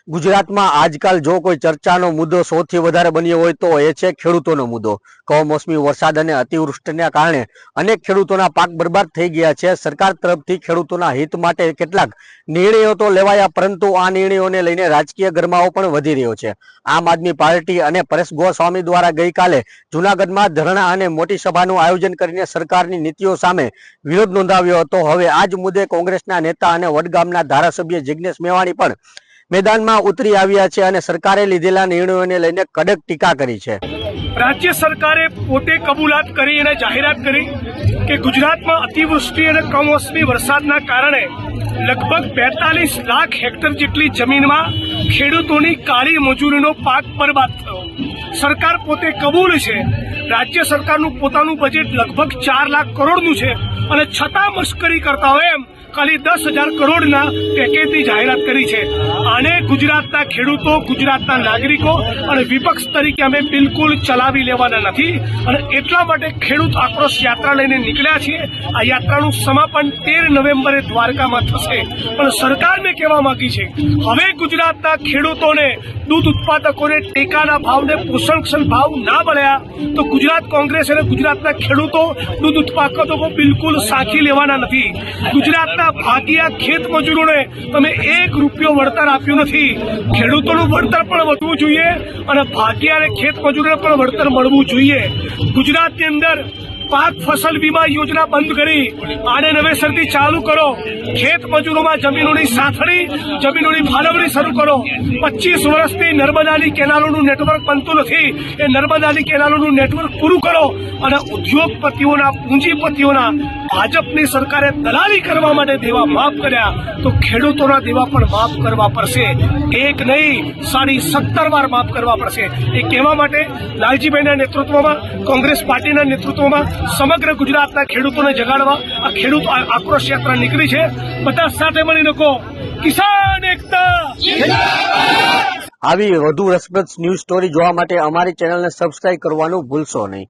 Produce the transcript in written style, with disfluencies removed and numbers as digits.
ગુજરાતમાં આજકાલ જો કોઈ ચર્ચાનો મુદ્દો સૌથી વધારે બન્યો હોય તો એ છે ખેડૂતોનો મુદ્દો। કમોસમી વરસાદ અને અતિવૃષ્ટિના કારણે અનેક ખેડૂતોના પાક બરબાદ થઈ ગયા છે। સરકાર તરફથી ખેડૂતોના હિત માટે કેટલાક નિર્ણયો તો લેવાયા, પરંતુ આ નિર્ણયોને લઈને રાજકીય ગરમાવો પણ વધી રહ્યો છે। આમ આદમી પાર્ટી અને પરેશ ગોસ્વામી દ્વારા ગઈકાલે જૂનાગઢમાં ધરણા અને મોટી સભાનું આયોજન કરીને સરકારની નીતિઓ સામે વિરોધ નોંધાવ્યો હતો। હવે આ જ મુદ્દે કોંગ્રેસના નેતા અને વડગામના ધારાસભ્ય જિગ્નેશ મેવાણી પણ मैदान उतरी आव्या छे अने सरकारे लीधेला निर्णयोने लईने कड़क टीका करी छे। राज्य सरकारे पोते कबूलात करी अने जाहेरात करी के गुजरातमां अतिवृष्टि अने कमोसमी वरसादना कारणे लगभग 42 लाख हेक्टर जेटली जमीनमां खेडूतोनी काळी मजूरीनो पाक बरबाद थयो। सरकार पोते कबूल छे। राज्य सरकारनुं पोतानुं बजेट लगभग 4 लाख करोड़नुं छे अने छतां मस्करी करता होय एम खाली 10,000 करोड़ना पेकेजनी जाहेरात करी छे। आने गुजरातना खेडूतो, गुजरातना नागरिको अने विपक्ष तरीके अमे बिलकुल चलावी लेवाना नथी अने एटला माटे खेडूत आक्रोश यात्रा लईने निकळ्या छीए। आ यात्रानुं समापन 13 नवेम्बरे द्वारकामां थशे। पण सरकारने कहेवा मांगी छे हवे गुजरातना खेडूतोने दूध उत्पादकोने टेकाना भावने पोषणक्षम भाव ना मळ्या तो गुजरात कांग्रेस अने गुजरातना खेडूतो दूध उत्पादको बिलकुल साखी लेवाना नथी। गुजरातना भागिया खेत मजूरोने तमे 1 रूपियो वळतर आप्युं नथी। खेडूतोनुं वळतर पण वधवुं जोईए अने भागिया अने खेत मजूरोने पण वळतर मळवुं जोईए। गुजरातनी अंदर पाक फसल बीमा योजना बंद करी आने नवेसरथी चालू करो। खेत मजूरोमां जमीनोनी साथड़ी, जमीनोनी फाळवणी शरू करो। 25 वर्षथी नर्मदानी केनालोनुं नेटवर्क बनतुं नथी, ए नर्मदानी केनालोनुं नेटवर्क पूरुं करो अने उद्योगपतिओना, पूंजीपतिओना भाजपनी सरकारे दलाली करवा माटे देवा माफ कर्या तो खेडूतोना देवा पण माफ करवा पड़शे। एक नहीं 70 वार माफ करवा पड़शे। ए कहेवा माटे लालजीभाईना नेतृत्वमां, कांग्रेस पार्टीना नेतृत्वमां समग्र गुजरातना खेडूतोने जगाडवा आ खेडूत आक्रोश यात्रा निकળી છે। બધા સાથે મળીને કહો કિસાન એકતા આવી વધુ રસપ્રદ ન્યૂઝ સ્ટોરી જોવા માટે અમારી ચેનલને સબસ્ક્રાઇબ કરવાનું ભૂલશો નહીં।